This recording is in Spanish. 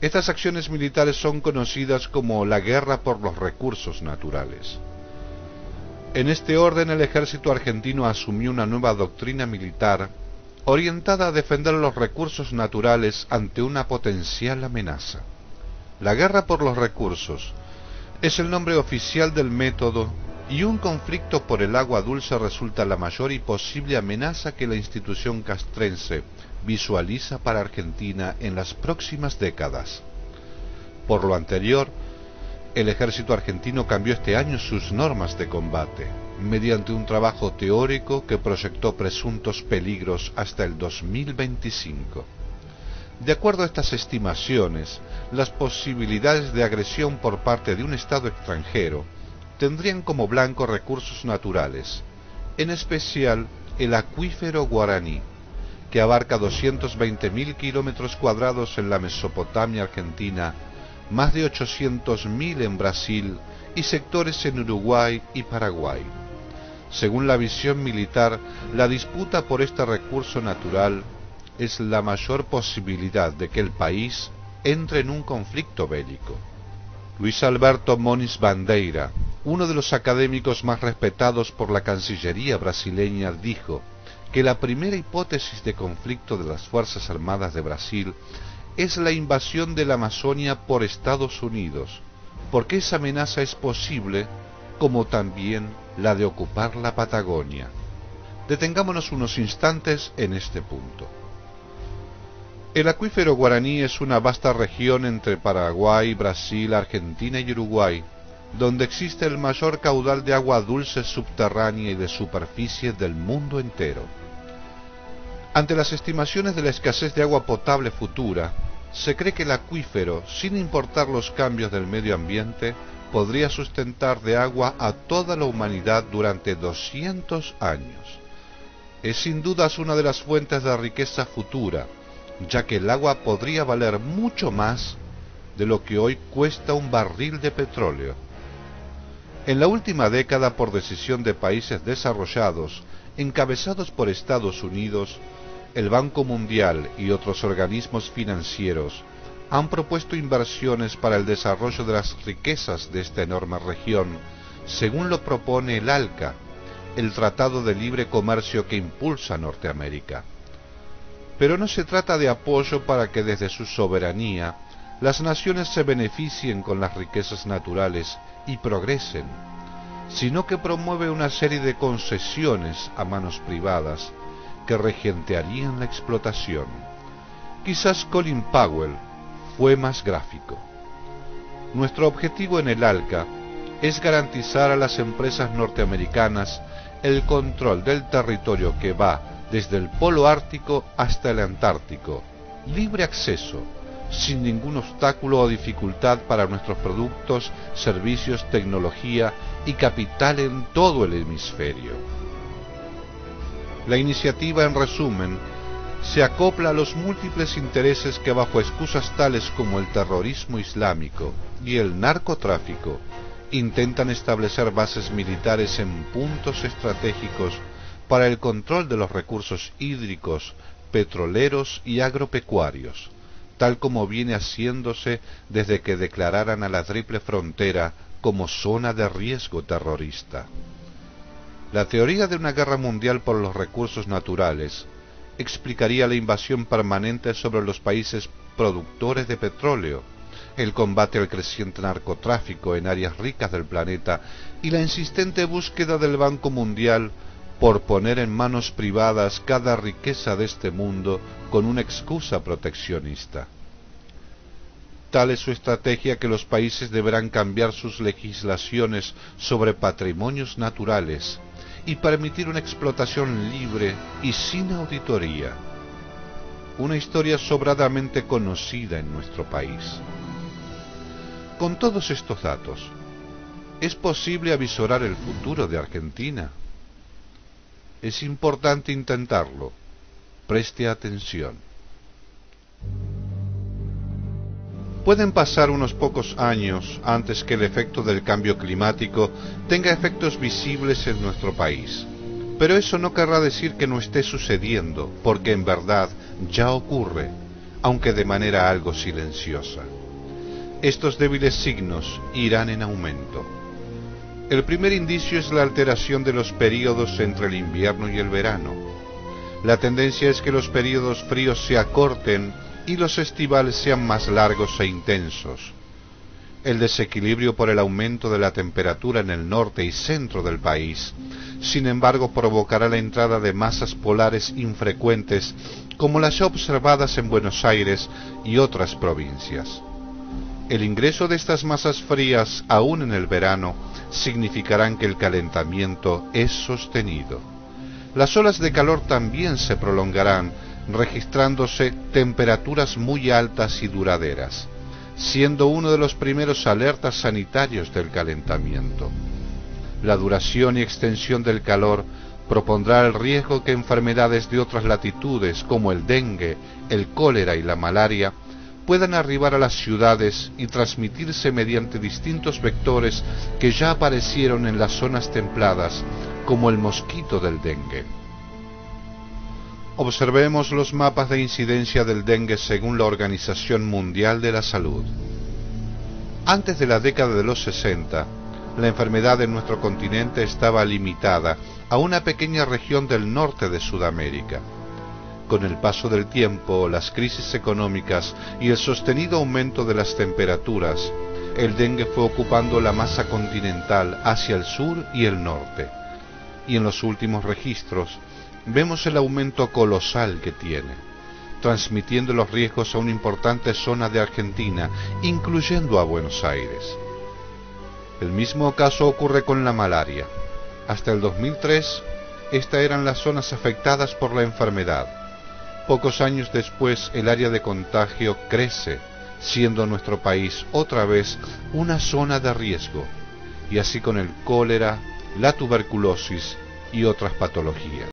Estas acciones militares son conocidas como la guerra por los recursos naturales. En este orden, el ejército argentino asumió una nueva doctrina militar orientada a defender los recursos naturales ante una potencial amenaza. La guerra por los recursos es el nombre oficial del método, y un conflicto por el agua dulce resulta la mayor y posible amenaza que la institución castrense visualiza para Argentina en las próximas décadas. Por lo anterior, el ejército argentino cambió este año sus normas de combate, mediante un trabajo teórico que proyectó presuntos peligros hasta el 2025. De acuerdo a estas estimaciones, las posibilidades de agresión por parte de un Estado extranjero tendrían como blanco recursos naturales, en especial el acuífero guaraní, que abarca 220.000 kilómetros cuadrados en la Mesopotamia argentina, más de 800.000 en Brasil y sectores en Uruguay y Paraguay. Según la visión militar, la disputa por este recurso natural es la mayor posibilidad de que el país entre en un conflicto bélico. Luis Alberto Moniz Bandeira, uno de los académicos más respetados por la Cancillería brasileña, dijo que la primera hipótesis de conflicto de las Fuerzas Armadas de Brasil es la invasión de la Amazonia por Estados Unidos, porque esa amenaza es posible, como también la de ocupar la Patagonia. Detengámonos unos instantes en este punto. El acuífero guaraní es una vasta región entre Paraguay, Brasil, Argentina y Uruguay, donde existe el mayor caudal de agua dulce subterránea y de superficie del mundo entero. Ante las estimaciones de la escasez de agua potable futura, se cree que el acuífero, sin importar los cambios del medio ambiente, podría sustentar de agua a toda la humanidad durante 200 años. Es sin dudas una de las fuentes de riqueza futura, ya que el agua podría valer mucho más de lo que hoy cuesta un barril de petróleo. En la última década, por decisión de países desarrollados, encabezados por Estados Unidos, el Banco Mundial y otros organismos financieros han propuesto inversiones para el desarrollo de las riquezas de esta enorme región, según lo propone el ALCA, el Tratado de Libre Comercio que impulsa Norteamérica. Pero no se trata de apoyo para que desde su soberanía las naciones se beneficien con las riquezas naturales y progresen, sino que promueve una serie de concesiones a manos privadas que regentearían la explotación. Quizás Colin Powell fue más gráfico. Nuestro objetivo en el ALCA es garantizar a las empresas norteamericanas el control del territorio que va desde el polo ártico hasta el Antártico, libre acceso, sin ningún obstáculo o dificultad para nuestros productos, servicios, tecnología y capital en todo el hemisferio. La iniciativa, en resumen, se acopla a los múltiples intereses que bajo excusas tales como el terrorismo islámico y el narcotráfico intentan establecer bases militares en puntos estratégicos para el control de los recursos hídricos, petroleros y agropecuarios, tal como viene haciéndose desde que declararan a la Triple Frontera como zona de riesgo terrorista. La teoría de una guerra mundial por los recursos naturales explicaría la invasión permanente sobre los países productores de petróleo, el combate al creciente narcotráfico en áreas ricas del planeta y la insistente búsqueda del Banco Mundial por poner en manos privadas cada riqueza de este mundo con una excusa proteccionista. Tal es su estrategia que los países deberán cambiar sus legislaciones sobre patrimonios naturales y permitir una explotación libre y sin auditoría. Una historia sobradamente conocida en nuestro país. Con todos estos datos, ¿es posible avisorar el futuro de Argentina? Es importante intentarlo. Preste atención. Pueden pasar unos pocos años antes que el efecto del cambio climático tenga efectos visibles en nuestro país. Pero eso no querrá decir que no esté sucediendo, porque en verdad ya ocurre. aunque de manera algo silenciosa. Estos débiles signos irán en aumento. El primer indicio es la alteración de los períodos entre el invierno y el verano. La tendencia es que los períodos fríos se acorten y los estivales sean más largos e intensos. El desequilibrio por el aumento de la temperatura en el norte y centro del país, sin embargo, provocará la entrada de masas polares infrecuentes, como las ya observadas en Buenos Aires y otras provincias. El ingreso de estas masas frías, aún en el verano, significarán que el calentamiento es sostenido. Las olas de calor también se prolongarán, registrándose temperaturas muy altas y duraderas, siendo uno de los primeros alertas sanitarios del calentamiento. La duración y extensión del calor propondrá el riesgo que enfermedades de otras latitudes, como el dengue, el cólera y la malaria, puedan arribar a las ciudades y transmitirse mediante distintos vectores que ya aparecieron en las zonas templadas, como el mosquito del dengue. Observemos los mapas de incidencia del dengue según la Organización Mundial de la Salud. Antes de la década de los 60, la enfermedad en nuestro continente estaba limitada a una pequeña región del norte de Sudamérica. Con el paso del tiempo, las crisis económicas y el sostenido aumento de las temperaturas, el dengue fue ocupando la masa continental hacia el sur y el norte. Y en los últimos registros, vemos el aumento colosal que tiene, transmitiendo los riesgos a una importante zona de Argentina, incluyendo a Buenos Aires. El mismo caso ocurre con la malaria. Hasta el 2003, estas eran las zonas afectadas por la enfermedad. Pocos años después, el área de contagio crece, siendo nuestro país otra vez una zona de riesgo, y así con el cólera, la tuberculosis y otras patologías.